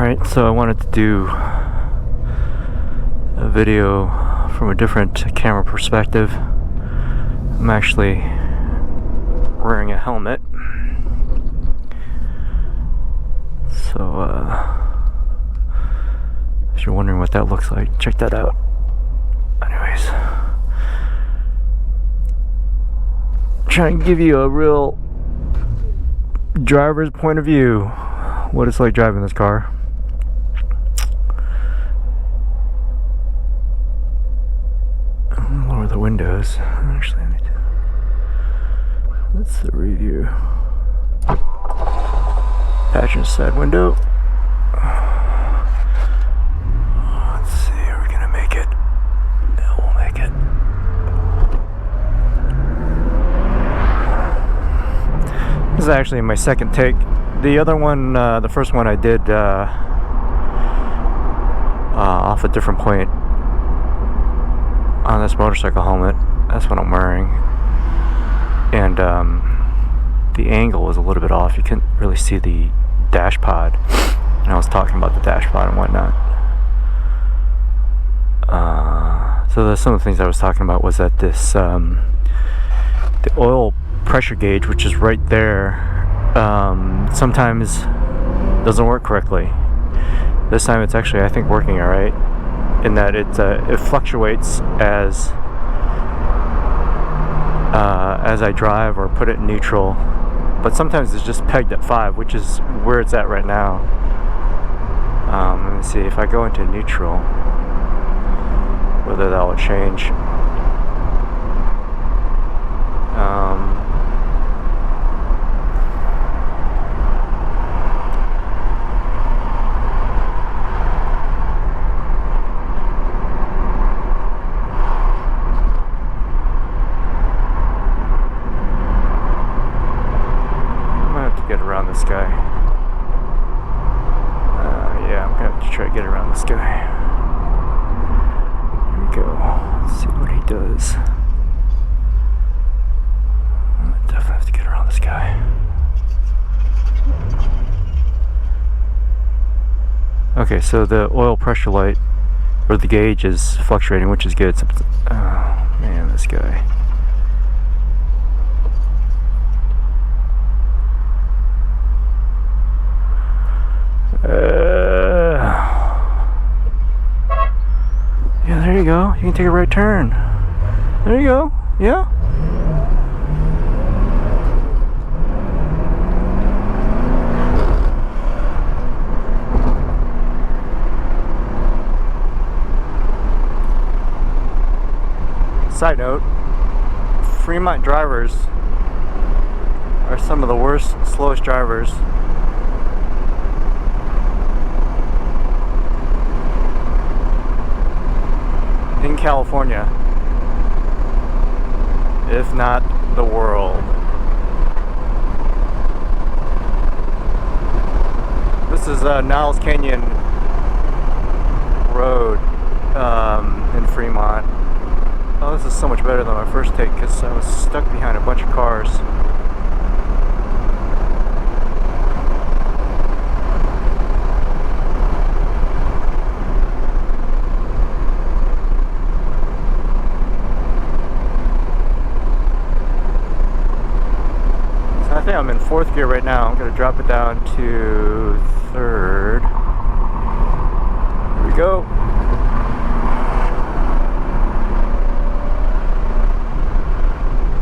Alright, so I wanted to do a video from a different camera perspective. I'm actually wearing a helmet. So, if you're wondering what that looks like, check that out. Anyways, trying to give you a real driver's point of view, what it's like driving this car. Lower the windows. Actually, that's the review. Passenger side window. Let's see, are we gonna make it? Yeah, we'll make it. This is actually my second take. The other one, the first one I did off a different point on this motorcycle helmet. That's what I'm wearing. And the angle was a little bit off. You couldn't really see the dash pod. And I was talking about the dash pod and whatnot. So some of the things I was talking about was that this the oil pressure gauge, which is right there, sometimes doesn't work correctly. This time it's actually, I think, working all right, in that it fluctuates as I drive or put it in neutral, but sometimes it's just pegged at 5, which is where it's at right now. Let me see if I go into neutral, whether that will change. Get around this guy. Yeah, I'm gonna have to try to get around this guy. Here we go. Let's see what he does. I definitely have to get around this guy. Okay, so the oil pressure light, or the gauge, is fluctuating, which is good. Oh man, this guy. Yeah, there you go. You can take a right turn. There you go. Yeah. Side note, Fremont drivers are some of the worst, slowest drivers. In California, if not the world. This is Niles Canyon Road in Fremont. Oh, this is so much better than my first take because I was stuck behind a bunch of cars. I think I'm in 4th gear right now. I'm going to drop it down to 3rd. Here we go.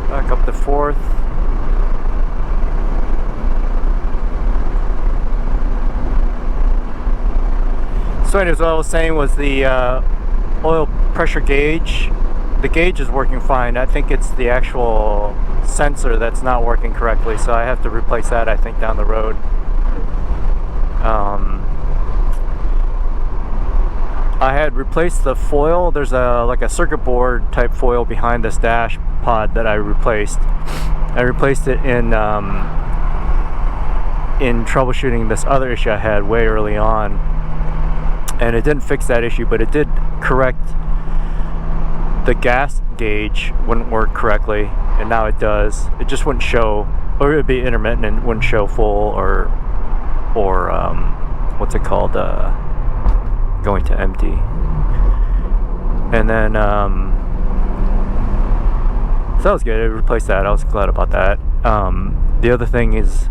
Back up to 4th. So anyways, what I was saying was the oil pressure gauge. The gauge is working fine. I think it's the actual sensor that's not working correctly, so I have to replace that, I think, down the road. I had replaced the foil. There's like a circuit board type foil behind this dash pod that I replaced. I replaced it in troubleshooting this other issue I had way early on, and it didn't fix that issue, but it did correct the gas gauge wouldn't work correctly, and now it does. It just wouldn't show, or it would be intermittent and wouldn't show full or what's it called? called going to empty. And then so that was good. It replaced that. I was glad about that. The other thing is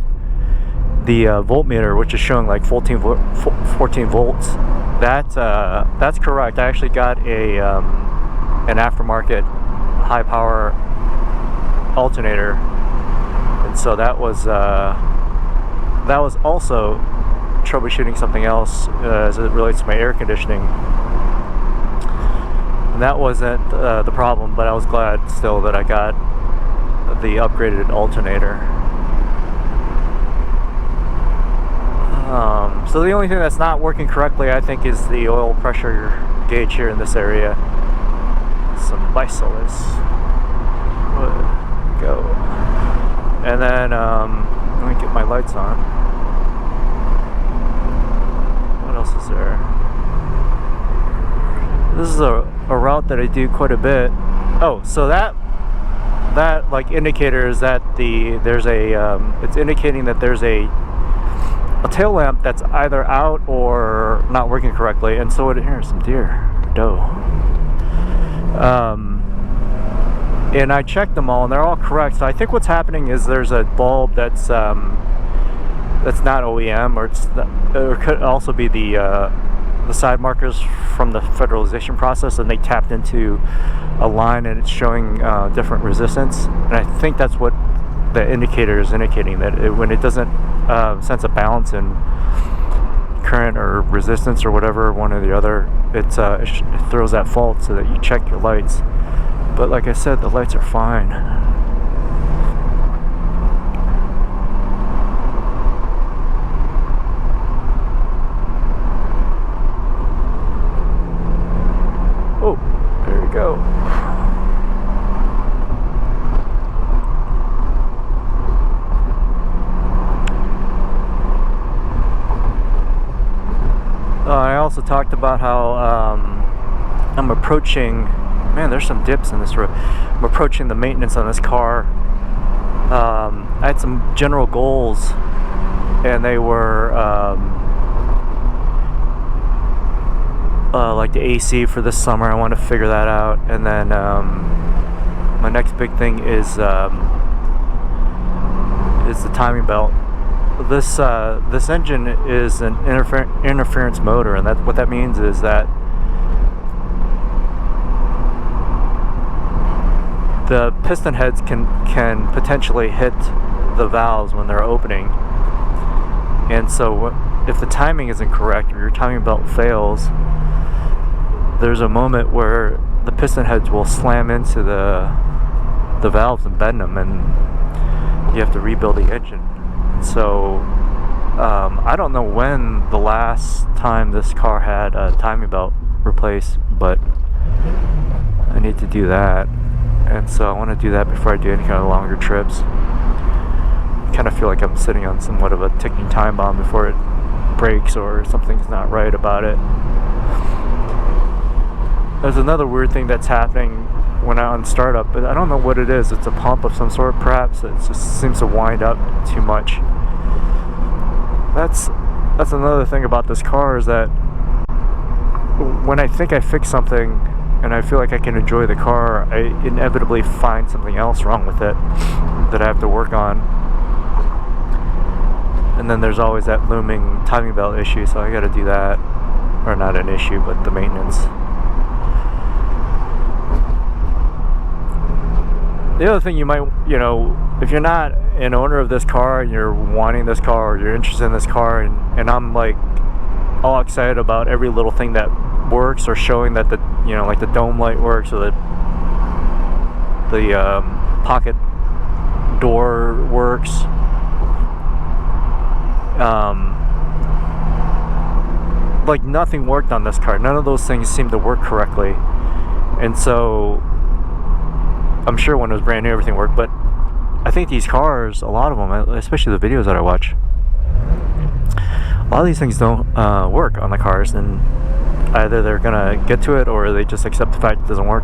the voltmeter, which is showing like 14 volts. That's correct. I actually got an aftermarket high power alternator, and so that was also troubleshooting something else as it relates to my air conditioning. And that wasn't the problem, but I was glad still that I got the upgraded alternator. So the only thing that's not working correctly, I think, is the oil pressure gauge here in this area. Some bicyclists. Go. And then let me get my lights on. What else is there? This is a route that I do quite a bit. Oh, so that like indicators that there's a it's indicating that there's a tail lamp that's either out or not working correctly. And so here's some deer, doe. And I checked them all, and they're all correct. So I think what's happening is there's a bulb that's not OEM, or it could also be the side markers from the federalization process, and they tapped into a line, and it's showing different resistance. And I think that's what the indicator is indicating, that when it doesn't sense a balance in current or resistance or whatever, one or the other, it throws that fault so that you check your lights. But like I said, the lights are fine. Oh, there we go. I also talked about how I'm approaching. Man, there's some dips in this road. I'm approaching the maintenance on this car. I had some general goals, and they were like the AC for this summer. I want to figure that out, and then my next big thing is the timing belt. This engine is an interference motor, and what that means is that the piston heads can potentially hit the valves when they're opening. And so if the timing isn't correct, or your timing belt fails, there's a moment where the piston heads will slam into the valves and bend them, and you have to rebuild the engine. So I don't know when the last time this car had a timing belt replaced, but I need to do that. And so I want to do that before I do any kind of longer trips. I kind of feel like I'm sitting on somewhat of a ticking time bomb before it breaks or something's not right about it. There's another weird thing that's happening when on startup, but I don't know what it is. It's a pump of some sort, perhaps. It just seems to wind up too much. That's another thing about this car, is that when I think I fixed something and I feel like I can enjoy the car, I inevitably find something else wrong with it that I have to work on. And then there's always that looming timing belt issue, so I gotta do that. Or not an issue, but the maintenance. The other thing you might, if you're not an owner of this car and you're wanting this car, or you're interested in this car, and I'm like all excited about every little thing that works, or showing that like the dome light works, or the pocket door works. Like nothing worked on this car. None of those things seemed to work correctly, and so I'm sure when it was brand new everything worked, but I think these cars, a lot of them, especially the videos that I watch, a lot of these things don't work on the cars, and either they're gonna get to it or they just accept the fact it doesn't work.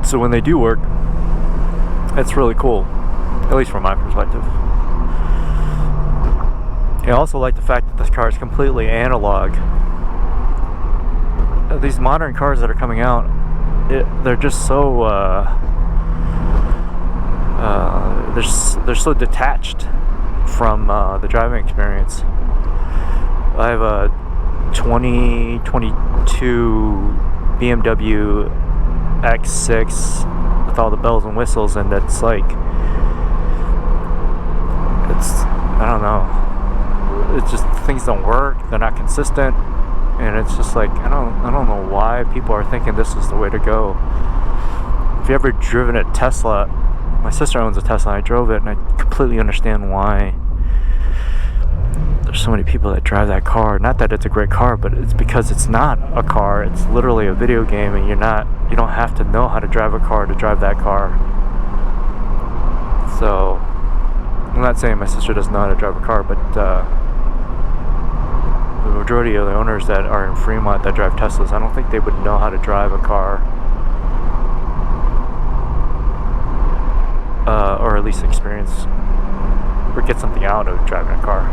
So when they do work, it's really cool, at least from my perspective. I also like the fact that this car is completely analog. These modern cars that are coming out, they're just so they're so detached from the driving experience. I have a 2022 BMW X6 with all the bells and whistles, and it's like, I don't know, it's just things don't work, they're not consistent, and it's just like, I don't know why people are thinking this is the way to go. If you ever driven a Tesla, my sister owns a Tesla, and I drove it, and I completely understand why there's so many people that drive that car. Not that it's a great car, but it's because it's not a car, it's literally a video game, and you don't have to know how to drive a car to drive that car. So I'm not saying my sister doesn't know how to drive a car, but the majority of the owners that are in Fremont that drive Teslas, I don't think they would know how to drive a car, or at least experience or get something out of driving a car.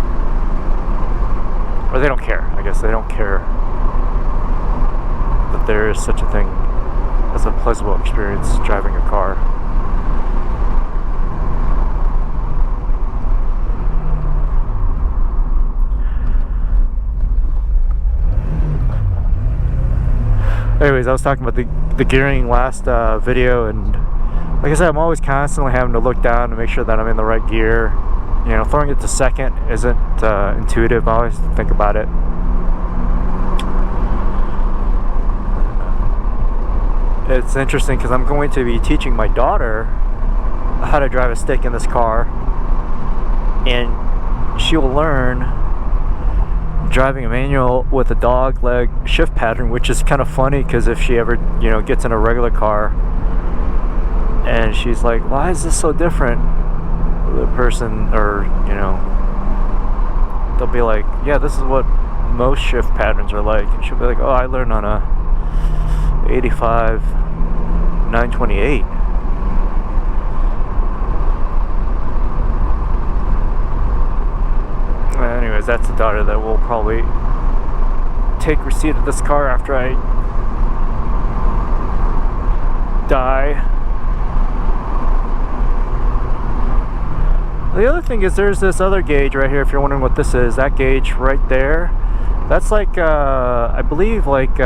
Or they don't care. I guess they don't care that there is such a thing as a pleasurable experience driving a car. Anyways, I was talking about the gearing last video, and like I said, I'm always constantly having to look down to make sure that I'm in the right gear. You know, throwing it to second isn't intuitive. I always think about it. It's interesting because I'm going to be teaching my daughter how to drive a stick in this car, and she will learn driving a manual with a dog leg shift pattern, which is kind of funny because if she ever, you know, gets in a regular car and she's like, why is this so different? The person, or, you know, they'll be like, yeah, this is what most shift patterns are like, and she'll be like, oh, I learned on a 85 928. Anyways, that's the daughter that will probably take receipt of this car after I die. The other thing is there's this other gauge right here, if you're wondering what this is. That gauge right there, that's like I believe like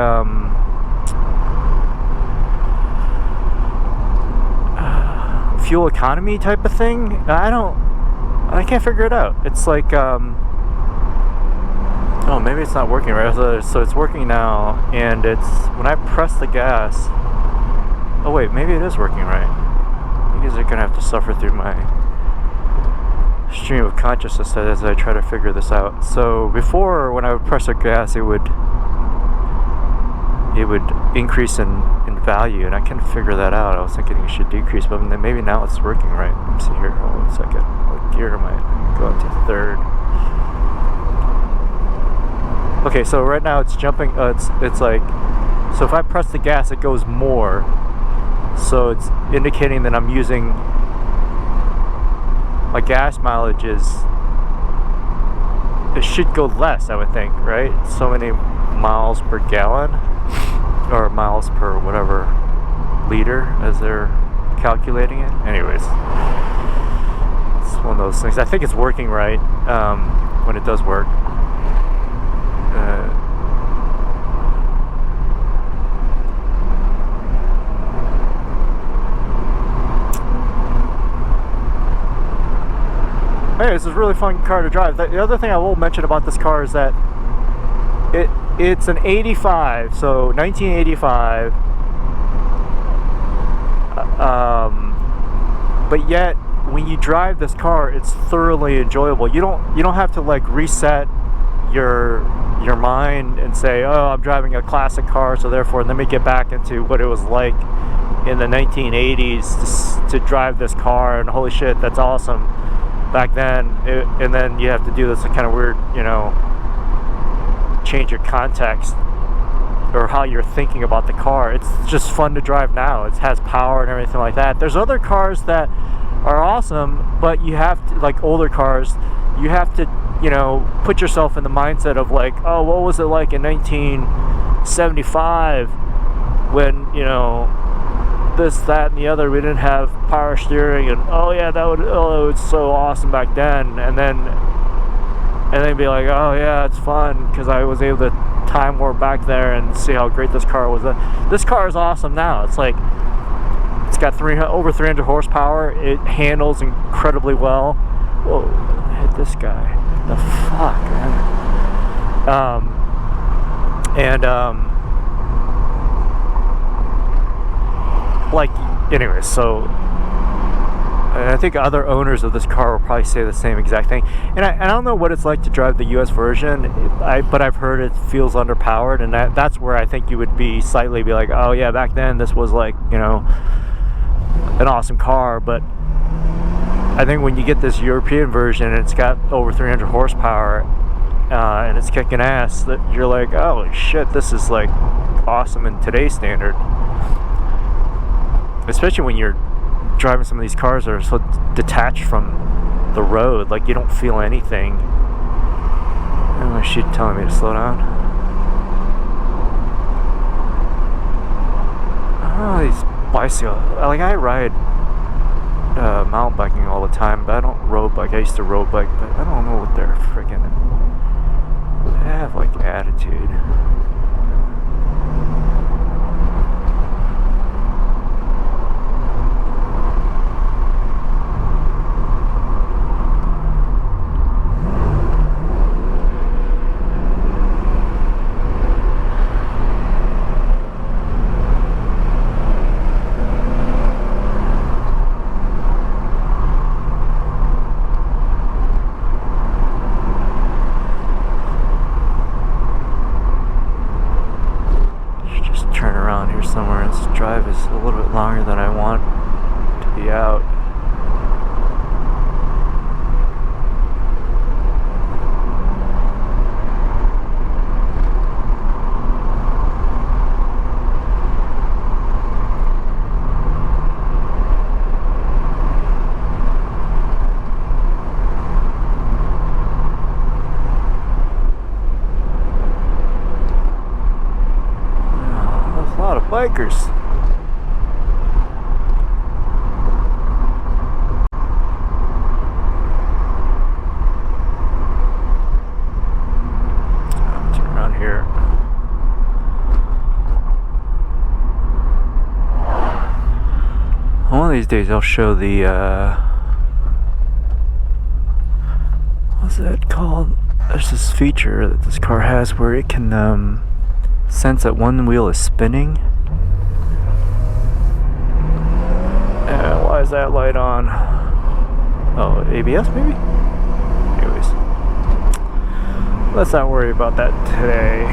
fuel economy type of thing. I can't figure it out. It's like oh, maybe it's not working right. So it's working now, and it's when I press the gas. Oh wait, maybe it is working right. You guys are gonna have to suffer through my stream of consciousness as I try to figure this out. So before, when I would press the gas, it would increase in value, and I couldn't figure that out. I was thinking it should decrease, but then maybe now it's working right. Let me see here. Hold on a second. What gear am I going to? Third. Okay, so right now it's jumping. It's like, so if I press the gas, it goes more. So it's indicating that I'm using, my gas mileage it should go less, I would think, right? So many miles per gallon, or miles per whatever liter as they're calculating it. Anyways, it's one of those things. I think it's working right when it does work. Hey, this is a really fun car to drive. The other thing I will mention about this car is that it's an 85, so 1985. But yet, when you drive this car, it's thoroughly enjoyable. You don't have to like reset your mind and say, oh, I'm driving a classic car, so therefore let me get back into what it was like in the 1980s to drive this car, and holy shit, that's awesome back then. And then you have to do this kind of weird, you know, change your context or how you're thinking about the car. It's just fun to drive now. It has power and everything like that. There's other cars that are awesome, but you have to, like older cars, you have to, you know, put yourself in the mindset of like, oh, what was it like in 1975 when, you know, this, that, and the other, we didn't have power steering, and oh yeah, it was so awesome back then, and then be like, oh yeah, it's fun because I was able to time warp back there and see how great this car was. This car is awesome now. It's like, it's got over 300 horsepower. It handles incredibly well. Whoa, I hit this guy. The fuck, man. Like, anyways, so I think other owners of this car will probably say the same exact thing. And I don't know what it's like to drive the US version, but I've heard it feels underpowered, and that's where I think you would be like, oh yeah, back then this was like, you know, an awesome car. But I think when you get this European version and it's got over 300 horsepower and it's kicking ass, that you're like, oh shit, this is like awesome in today's standard. Especially when you're driving some of these cars that are so detached from the road, like you don't feel anything. Oh, she's telling me to slow down. Oh, these bicycles. Like, I ride mountain biking all the time, but I don't road bike. I used to road bike, but I don't know what they're freaking. They have like attitude. Somewhere. This drive is a little bit longer than I want to be out. Bikers. Turn around here. One of these days I'll show the what's that called? There's this feature that this car has where it can sense that one wheel is spinning. Why is that light on? Oh, ABS maybe? Anyways, let's not worry about that today.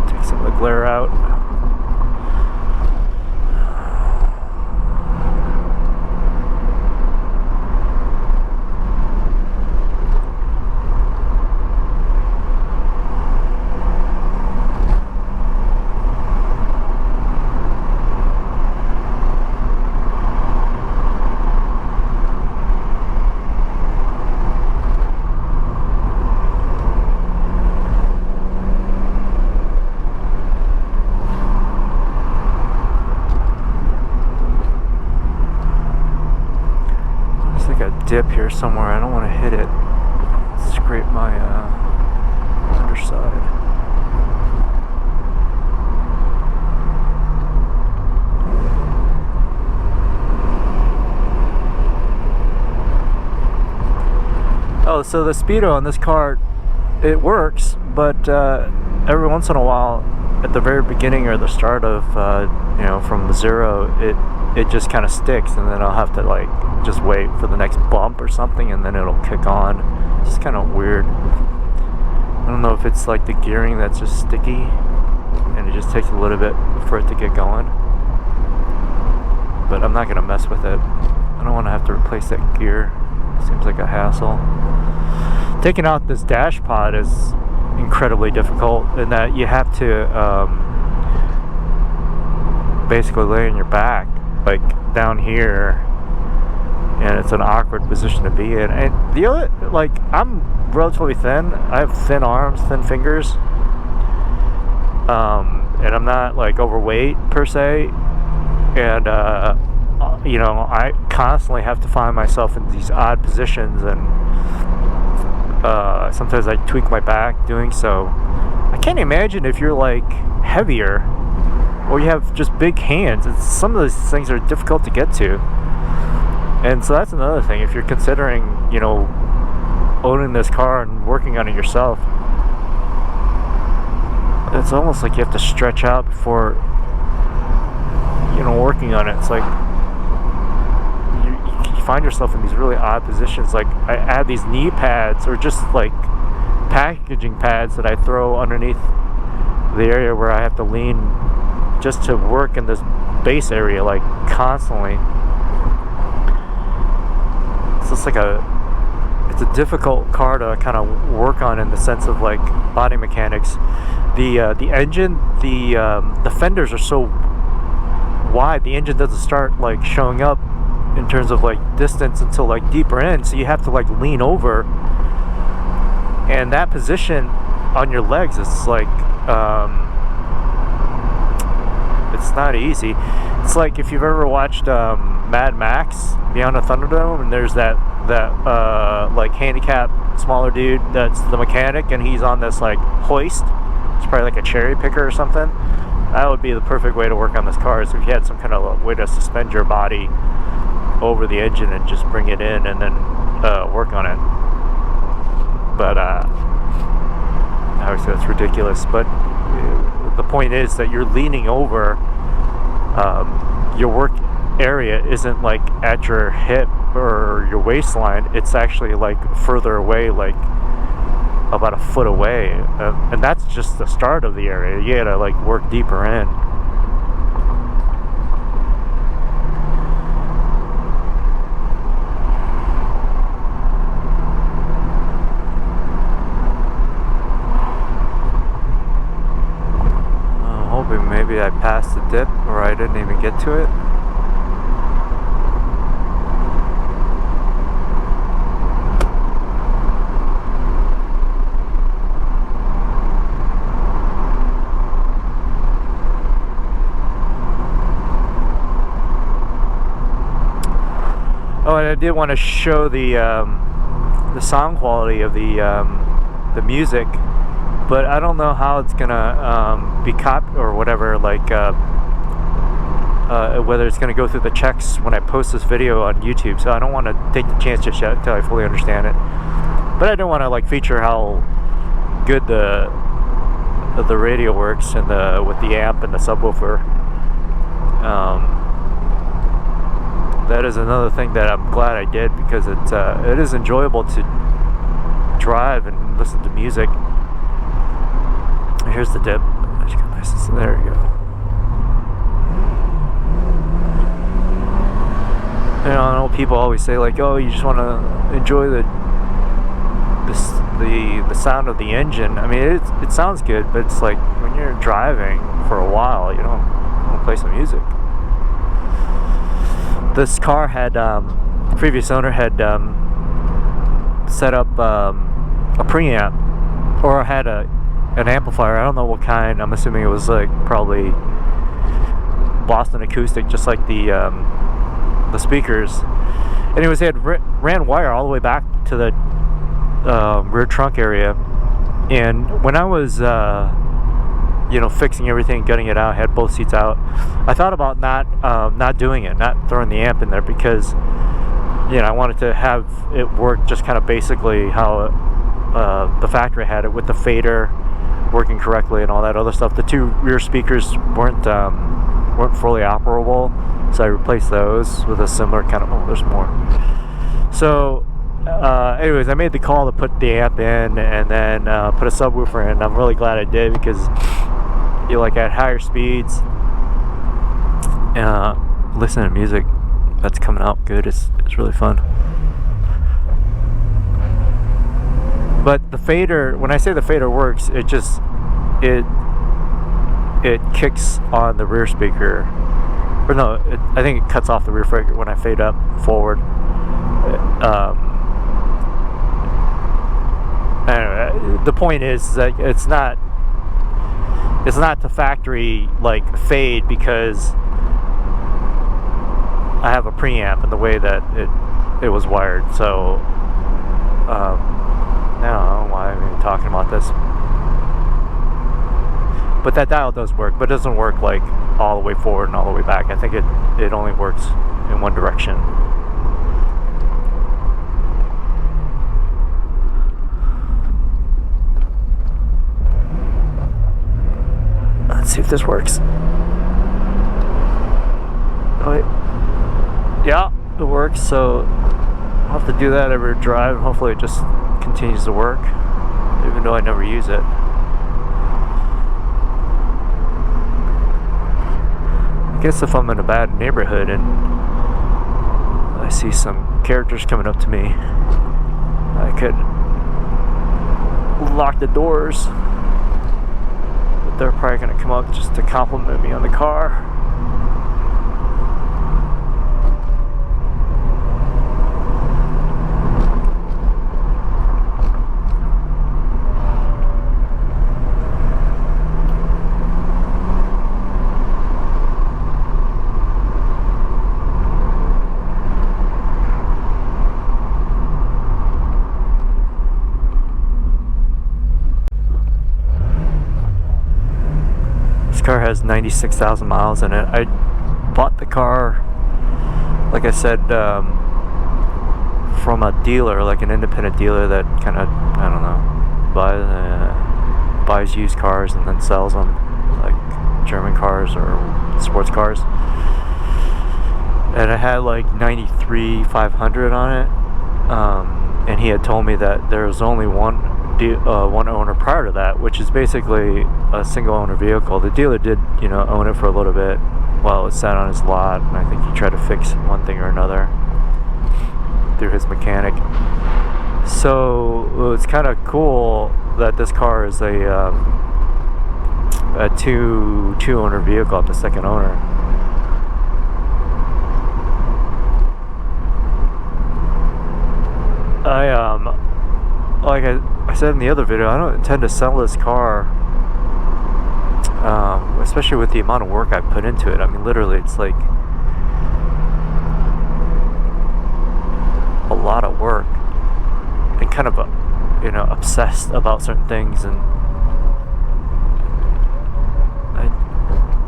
Let's take some of the glare out. Dip here somewhere. I don't want to hit it. Scrape my underside. Oh, so the speedo on this car, it works, but every once in a while, at the very beginning or the start of, you know, from zero, it just kind of sticks, and then I'll have to like just wait for the next bump or something, and then it'll kick on. It's just kind of weird. I don't know if it's like the gearing that's just sticky, and it just takes a little bit for it to get going. But I'm not gonna mess with it. I don't want to have to replace that gear. Seems like a hassle. Taking out this dash pod is incredibly difficult in that you have to basically lay on your back, like down here, and it's an awkward position to be in. And the other, like, I'm relatively thin. I have thin arms, thin fingers, and I'm not like overweight per se. And you know, I constantly have to find myself in these odd positions, and sometimes I tweak my back doing so. I can't imagine if you're like heavier or you have just big hands. Some of those things are difficult to get to. And so that's another thing. If you're considering, you know, owning this car and working on it yourself, it's almost like you have to stretch out before, you know, working on it. It's like you find yourself in these really odd positions. Like I add these knee pads or just like packaging pads that I throw underneath the area where I have to lean just to work in this base area, like constantly. So it's like it's a difficult car to kind of work on in the sense of like body mechanics. The engine, the fenders are so wide, the engine doesn't start like showing up in terms of like distance until like deeper in, so you have to like lean over, and that position on your legs is like it's not easy. It's like if you've ever watched Mad Max Beyond the Thunderdome, and there's that like handicapped smaller dude that's the mechanic, and he's on this like hoist. It's probably like a cherry picker or something. That would be the perfect way to work on this car, is if you had some kind of way to suspend your body over the engine and just bring it in and then work on it. But obviously that's ridiculous. But the point is that you're leaning over. Your work area isn't like at your hip or your waistline. It's actually like further away, like about a foot away, and that's just the start of the area. You gotta like work deeper in. I'm hoping maybe I passed the dip, or I didn't even get to it. Oh, and I did want to show the sound quality of the music, but I don't know how it's gonna be or whatever, like whether it's gonna go through the checks when I post this video on YouTube. So I don't want to take the chance just yet until I fully understand it. But I don't want to like feature how good the radio works and with the amp and the subwoofer. That is another thing that I'm glad I did, because it is enjoyable to drive and listen to music. Here's the dip. There we go. You know, I know people always say like, "Oh, you just want to enjoy the sound of the engine." I mean, it sounds good, but it's like when you're driving for a while, you don't want to play some music. This car had, previous owner had set up a preamp, or had an amplifier. I don't know what kind. I'm assuming it was like probably Boston acoustic, just like the speakers. Anyways, they had ran wire all the way back to the rear trunk area, and when I was you know, fixing everything, gutting it out, had both seats out, I thought about not doing it, not throwing the amp in there, because, you know, I wanted to have it work just kind of basically how the factory had it, with the fader working correctly and all that other stuff. The two rear speakers weren't fully operable, so I replaced those with a similar kind of, oh, there's more. So anyways, I made the call to put the amp in and then put a subwoofer in. I'm really glad I did, because you like at higher speeds, listening to music that's coming out good is really fun. But the fader, when I say the fader works, it kicks on the rear speaker, or no, I think it cuts off the rear speaker when I fade up forward. Anyway, the point is that it's not the factory like fade because I have a preamp in the way that it was wired. So I don't know why I'm even talking about this, but that dial does work, but it doesn't work like all the way forward and all the way back. I think it only works in one direction. Let's see if this works. Oh, wait. Yeah, it works. So I'll have to do that every drive. Hopefully it just continues to work, even though I never use it. I guess if I'm in a bad neighborhood and I see some characters coming up to me, I could lock the doors. They're probably going to come up just to compliment me on the car. Car has 96,000 miles in it. I bought the car, like I said, from a dealer, like an independent dealer that kind of, I don't know, buys used cars and then sells them, like German cars or sports cars. And it had like 93,500 on it, and he had told me that there was only one owner prior to that, which is basically a single owner vehicle. The dealer did, own it for a little bit while it was sat on his lot, and I think he tried to fix one thing or another through his mechanic. So it's kind of cool that this car is a two owner vehicle. I'm the second owner. Like I said in the other video, I don't intend to sell this car, especially with the amount of work I put into it. I mean, literally, it's like a lot of work, and kind of, obsessed about certain things, and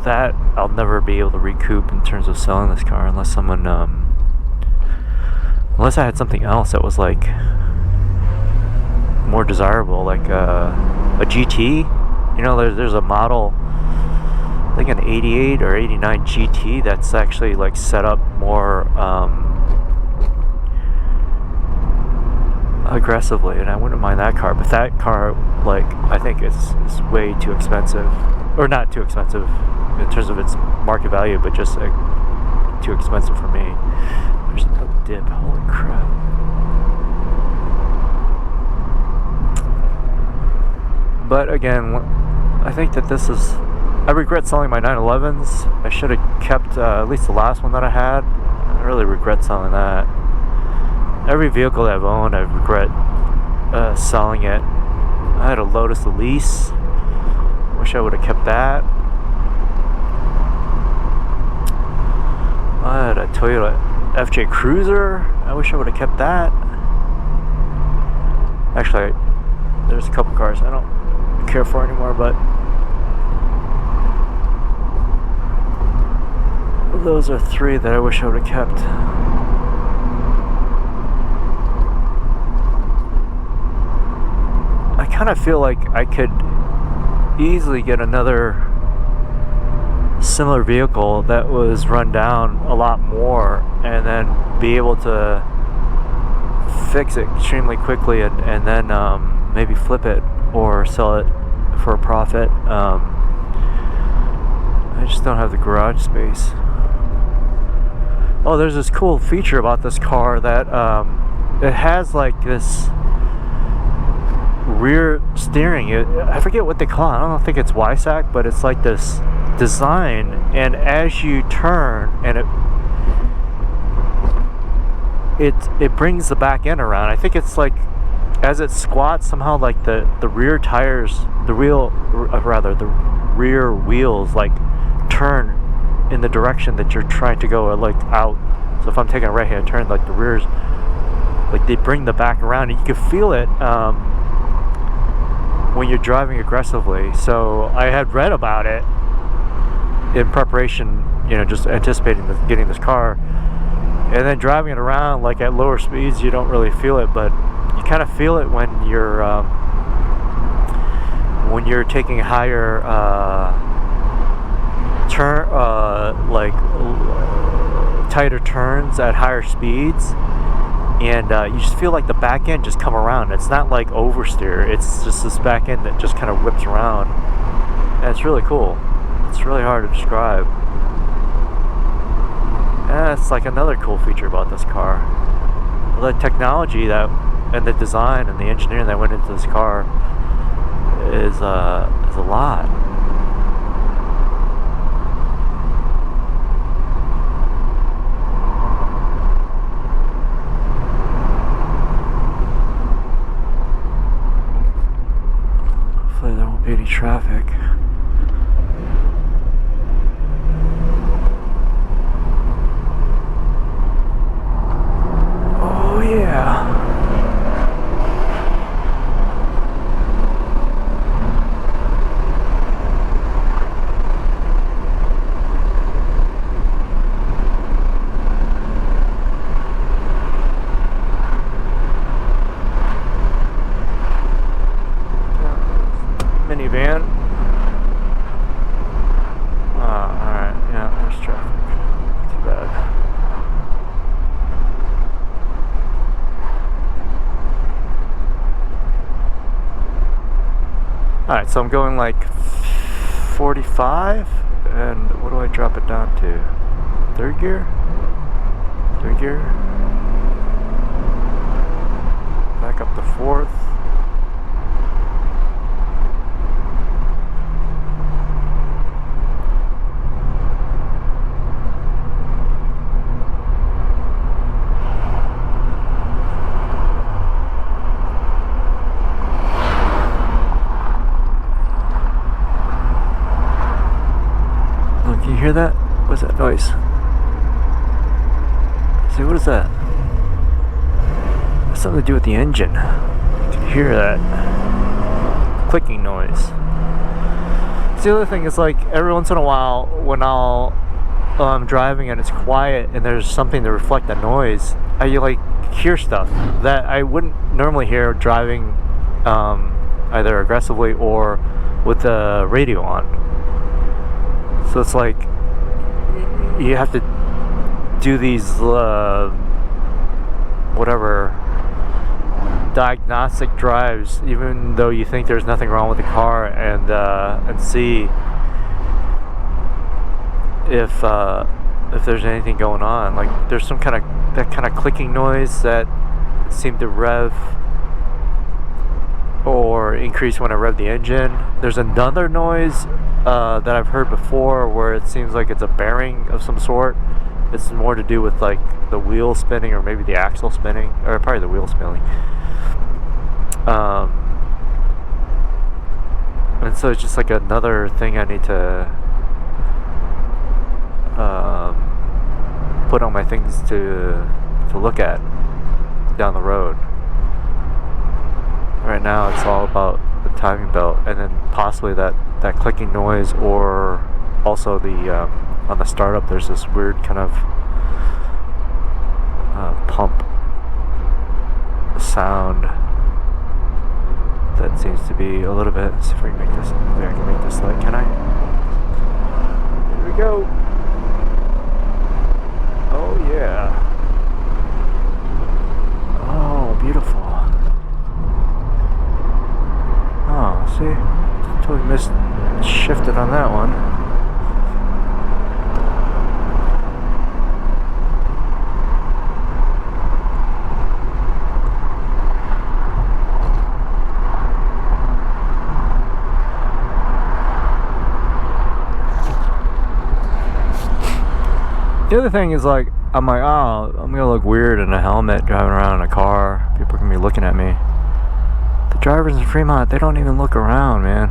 that I'll never be able to recoup in terms of selling this car unless someone, unless I had something else that was like more desirable, like a GT. There's a model, I think an 88 or 89 GT that's actually like set up more aggressively, and I wouldn't mind that car. But that car, like, I think is way too expensive, or not too expensive in terms of its market value, but just too expensive for me. There's no dip. Holy crap. But again, I think that I regret selling my 911s. I should have kept at least the last one that I had. I really regret selling that. Every vehicle that I've owned, I regret selling it. I had a Lotus Elise. Wish I would have kept that. I had a Toyota FJ Cruiser. I wish I would have kept that. Actually, there's a couple cars I don't care for anymore, but those are three that I wish I would have kept. I kind of feel like I could easily get another similar vehicle that was run down a lot more, and then be able to fix it extremely quickly, and then maybe flip it or sell it for a profit. I just don't have the garage space. Oh, there's this cool feature about this car that it has like this rear steering. I forget what they call it. I don't think it's Y-Sac, but it's like this design, and as you turn, and it brings the back end around. I think it's like as it squats somehow, like the rear tires, the rear wheels like turn in the direction that you're trying to go, or like out. So if I'm taking a right hand turn, like the rears, like they bring the back around, and you can feel it when you're driving aggressively. So I had read about it in preparation, just anticipating getting this car, and then driving it around like at lower speeds, you don't really feel it, but you kind of feel it when you're taking higher like tighter turns at higher speeds, and you just feel like the back end just come around. It's not like oversteer, it's just this back end that just kind of whips around, and it's really cool. It's really hard to describe. And it's like another cool feature about this car. The technology and the design and the engineering that went into this car is a lot. Hopefully there won't be any traffic. Oh yeah. Minivan. Alright, yeah, there's traffic. Too bad. Alright, so I'm going like 45, and what do I drop it down to? Third gear? Third gear? Back up to fourth. Can you hear that? What's that noise? See, what is that? It's something to do with the engine. You can hear that clicking noise. See, the other thing is, like, every once in a while when I'm driving and it's quiet and there's something to reflect the noise, I like hear stuff that I wouldn't normally hear driving either aggressively or with the radio on. So it's like you have to do these whatever diagnostic drives, even though you think there's nothing wrong with the car, and see if there's anything going on. Like there's some kind of clicking noise that seemed to rev or increase when I rev the engine. There's another noise that I've heard before where it seems like it's a bearing of some sort. It's more to do with like the wheel spinning, or maybe the axle spinning, or probably the wheel spinning. And so it's just like another thing I need to put on my things to look at down the road. Right now it's all about the timing belt, and then possibly that clicking noise, or also the on the startup there's this weird kind of pump sound that seems to be a little bit. Let's see if I can make this. Maybe I can make this light. Can I? Here we go. Oh yeah. Oh, beautiful. Oh, see? Totally missed shifted on that one. The other thing is, like, I'm like, oh, I'm gonna look weird in a helmet driving around in a car. People are gonna be looking at me. The drivers in Fremont, they don't even look around, man.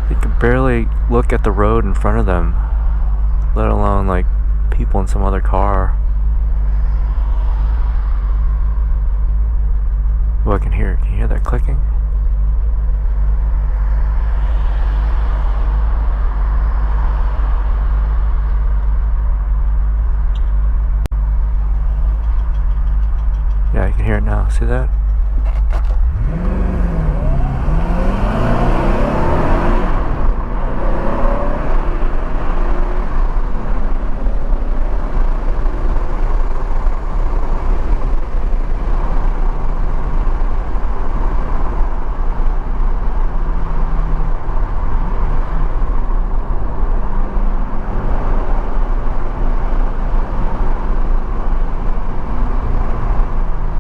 They can barely look at the road in front of them, let alone like people in some other car. Oh, I can hear it. Can you hear that clicking? Yeah, I can hear it now. See that?